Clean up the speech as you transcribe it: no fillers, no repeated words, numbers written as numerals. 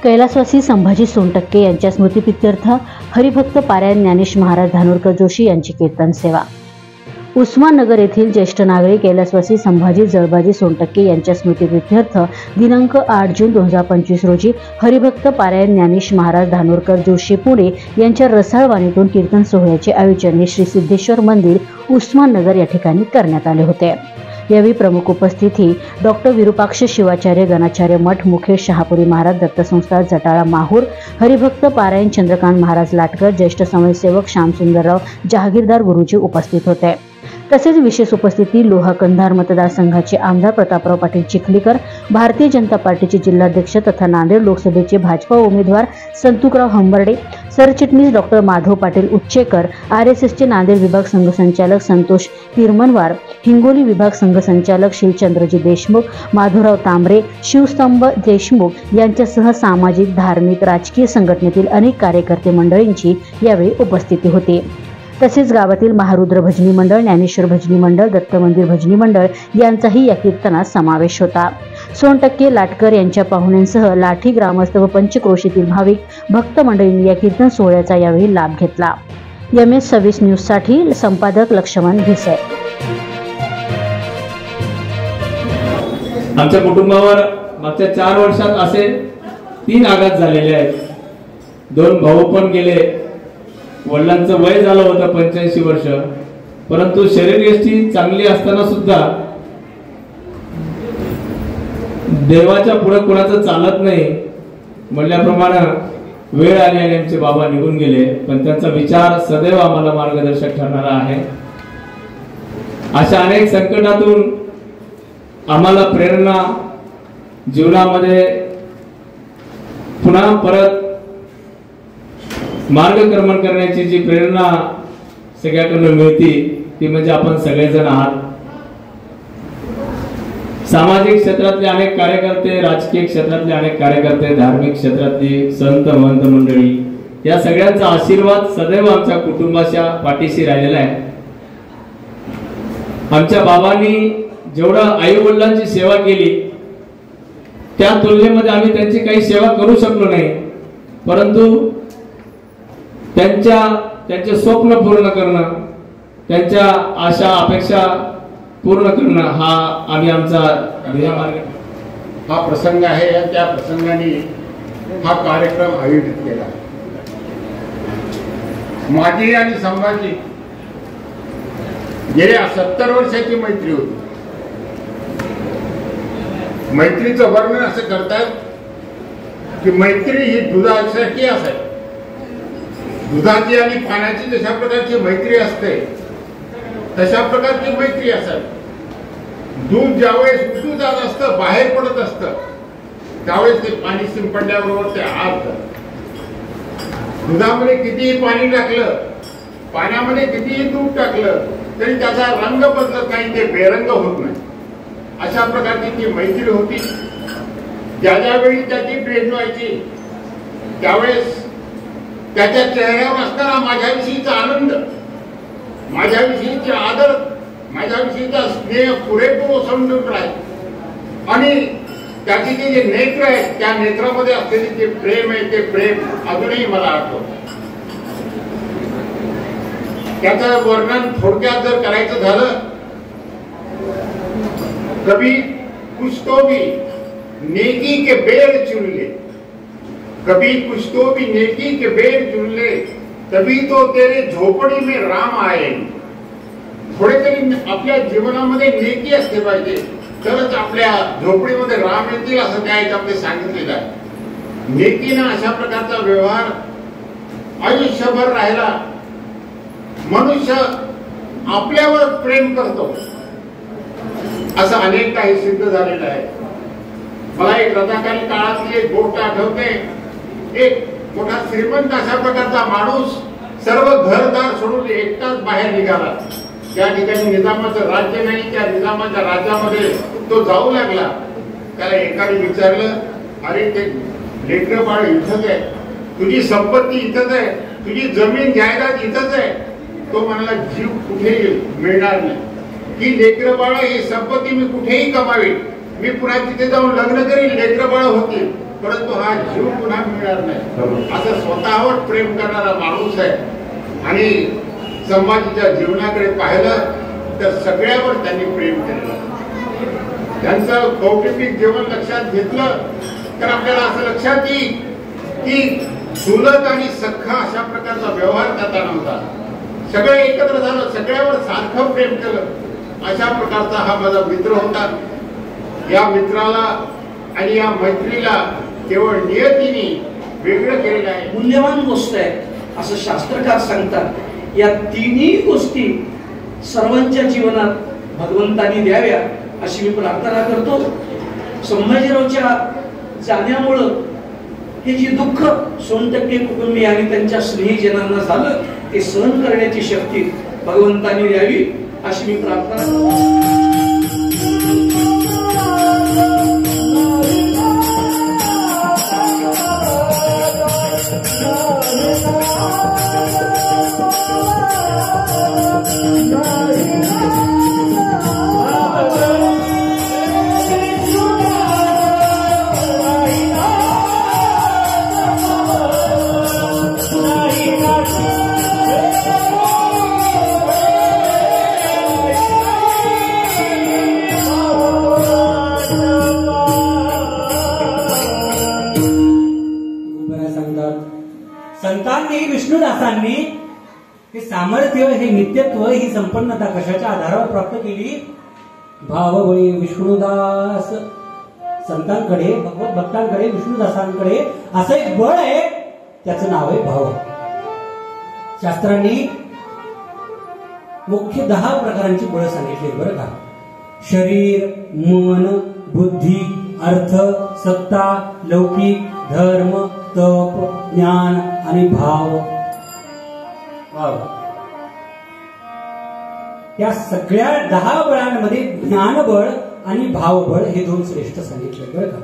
कैलासवासी संभाजी सोनटक्के यांच्या स्मृतिप्रित्यर्थ हरिभक्त पारायण ज्ञानेश महाराज धानोरकर जोशी यांची कीर्तन सेवा। उस्माननगर येथील ज्येष्ठ नागरिक कैलासवासी संभाजी जळबाजी सोनटक्के यांच्या स्मृतिप्रित्यर्थ दिनांक 8 जून 2025 रोजी हरिभक्त पारायण ज्ञानेश महाराज धानोरकर जोशी पुणे यांच्या रसाळ वाणीतून कीर्तन सोहळ्याचे आयोजन श्री सिद्धेश्वर मंदिर उस्माननगर या ठिकाणी करण्यात आले होते। यावेळी प्रमुख उपस्थिती डॉक्टर विरूपाक्ष शिवाचार्य गणाचार्य मठ मुखेश शहापुरी महाराज दत्तसंस्था जटाळा माहूर हरिभक्त पारायण चंद्रकांत महाराज लाटकर ज्येष्ठ समाजसेवक श्यामसुंदरराव जहागीरदार गुरुजी उपस्थित होते। तसेच विशेष उपस्थिती लोहा कंधार मतदारसंघाचे आमदार प्रतापराव पाटील चिखलीकर, भारतीय जनता पार्टीचे जिल्हाध्यक्ष तथा नांदेड लोकसभेचे भाजपा उमेदवार संतुकराव हंबर्डे, सरचिटणीस डॉक्टर माधव पाटील उच्चेकर, RSSचे नांदेड विभाग संघ संचालक संतोष तिरमनवार, हिंगोली विभाग संघ संचालक शिवचंद्रजी देशमुख, माधवराव तांबरे, शिवस्तंभ देशमुख यांच्यासह सामाजिक, धार्मिक, राजकीय संघटनेतील अनेक कार्यकर्ते मंडळींची यावेळी उपस्थिती होती। तसेच गावातील महारुद्र भजनी मंडळ, ज्ञानेश्वर भजनी मंडळ, दत्त मंदिर भजनी मंडळ यांचाही या कीर्तनात समावेश होता। सोनटक्के लाटकर यांच्या पाहुण्यांसह लाठी ग्रामस्थ व पंचक्रोशीतील भाविक भक्त मंडळींनी या कीर्तन सोहळ्याचा यावेळी लाभ घेतला। MS26 न्यूज साठी संपादक लक्ष्मण भिसे। आमच्या कुटुंबावर मागच्या 4 वर्षात असे 3 आघात झालेले आहेत। 2 भाऊ पण गेले। वडिलांचं वय झालं होतं 85 वर्ष, परंतु शरीरयष्टी चांगली असताना सुद्धा देवाच्या पुढे कोणाचं चालत नाही म्हणल्याप्रमाणे वेळ आली आणि आमचे बाबा निघून गेले, पण त्यांचा विचार सदैव आम्हाला मार्गदर्शक ठरणारा आहे। अशा अनेक संकटातून आम्हाला प्रेरणा जीवनामध्ये पुन्हा परत मार्गक्रमण करण्याची जी प्रेरणा सगळ्याकडून मिळते ती म्हणजे आपण सगळेजण आहात। सामाजिक क्षेत्रातले अनेक कार्यकर्ते, राजकीय क्षेत्रातले अनेक कार्यकर्ते, धार्मिक क्षेत्रातली संत महंत मंडळी, या सगळ्यांचा आशीर्वाद सदैव आमच्या कुटुंबाच्या पाठीशी राहिलेला आहे। आमच्या बाबांनी जेवढं आई वडिलांची सेवा केली त्या तुलनेमध्ये आम्ही त्यांची काही सेवा करू शकलो नाही, परंतु त्यांचे स्वप्न पूर्ण करणं, त्यांच्या आशा अपेक्षा पूर्ण करणं हा आम्ही आमचा ध्येयमार्ग हा प्रसंग आहे। त्या प्रसंगाने हा कार्यक्रम आयोजित केला। माझी आणि संभाजी गेल्या 70 वर्षाची मैत्री होती। मैत्रीचं वर्णन असं करतात की मैत्री ही दुधासारखी असावी। दुधाची आणि पाण्याची जशा प्रकारची मैत्री असते तशा प्रकारची मैत्री असावी। दूध ज्यावेळेस उतू जात असतं, बाहेर पडत असतं, त्यावेळेस ते पाणी शिंपडल्याबरोबर ते आत दुधामध्ये कितीही पाणी टाकलं, पाण्यामध्ये कितीही दूध टाकलं तरी त्याचा रंग बदलत नाही, ते बेरंग होत नाही। अशा प्रकारची ती मैत्री होती। ज्यावेळी त्याची भेट व्हायची त्यावेळेस त्याच्या चेहऱ्यावर असताना माझ्याविषयीचा आनंद, माझ्याविषयीचे आदर, माझ्याविषयीचा स्नेह पुरेपूर ओसंडून राहील आणि त्याचे जे नेत्र आहेत त्या नेत्रामध्ये असलेले जे प्रेम आहे ते प्रेम अजूनही मला आठवतं। त्याचं वर्णन थोडक्यात जर करायचं झालं, कभी कुछ तो भी नेकी के बेर चुन ले, कभी कुछ तो भी नेकी के बेर चुन ले, तभी तो तेरे झोपडी में राम आए। थोडे तरी आपल्या जीवनामध्ये नेकी असते पाहिजे तरच आपल्या झोपडीमध्ये राम येतील असं त्या याच्यामध्ये सांगितलेलं आहे। नेकीनं अशा प्रकारचा व्यवहार आयुष्यभर राहिला, मनुष्य आपल्यावर प्रेम करतो असं अनेक काही सिद्ध झालेलं आहे। मला एक रथाकालीन काळातली एक गोष्ट आठवते। एक मोठा श्रीमंत अशा प्रकारचा माणूस सर्व घरदार सोडून एकटाच बाहेर निघाला। त्या ठिकाणी निजामाचं राज्य नाही, त्या निजामाच्या राज्यामध्ये तो जाऊ लागला। त्याला एकाने विचारलं, अरे ते लेकरं बाळ इथंच आहे, तुझी संपत्ती इथंच आहे, तुझी जमीन जायदाद इथंच आहे। तो म्हणाला, जीव कुठेही मिळणार नाही, ही लेकरं बाळ ही संपत्ती मी कुठेही कमावी, मी पुन्हा तिथे जाऊन लग्न करीन, लेकरं बाळ होतील, परंतु हा जीव पुन्हा मिळणार नाही असं स्वतःवर प्रेम करणारा माणूस आहे. आणि संभाजीच्या जीवनाकडे पाहिलं तर सगळ्यावर त्यांनी प्रेम केलं. त्यांचं कौटुंबिक जीवन लक्षात घेतलं तर आपल्याला असं लक्षात येईल की चुलत आणि सख्खा अशा प्रकारचा व्यवहार करता नव्हता. सगळे एकत्र झालं, सगळ्यावर सारखं प्रेम केलं. अशा प्रकारचा हा माझा मित्र होता. या मित्राला आणि या मैत्रीला केवळ नियतीने वेगळं केलेलं आहे. मूल्यवान गोष्ट आहे असं शास्त्रकार सांगतात. या तिन्ही गोष्टी सर्वांच्या जीवनात भगवंतानी द्याव्या अशी मी प्रार्थना करतो. संभाजीरावच्या जाण्यामुळं हे जे दुःख सोनटक्के कुटुंबीय आणि त्यांच्या स्नेहीजनांना झालं ते सहन करण्याची शक्ती भगवंतानी द्यावी अशी मी प्रार्थना करतो. संतांनी विष्णुदासांनी हे सामर्थ्य, हे नित्यत्व, ही संपन्नता कशाच्या आधारावर प्राप्त केली? भावबळी विष्णुदास. संतांकडे, भगवत भक्तांकडे, विष्णुदासांकडे असं एक बळ आहे, त्याचं नाव आहे भाव. शास्त्रांनी मुख्य 10 प्रकारांची बळ सांगितली बरं का. शरीर, मन, बुद्धी, अर्थ, सत्ता, लौकिक, धर्म, तप, ज्ञान आणि भाव. या सगळ्या 10 बळांमध्ये ज्ञानबळ आणि भावबळ हे 2 श्रेष्ठ सांगितले बरं का.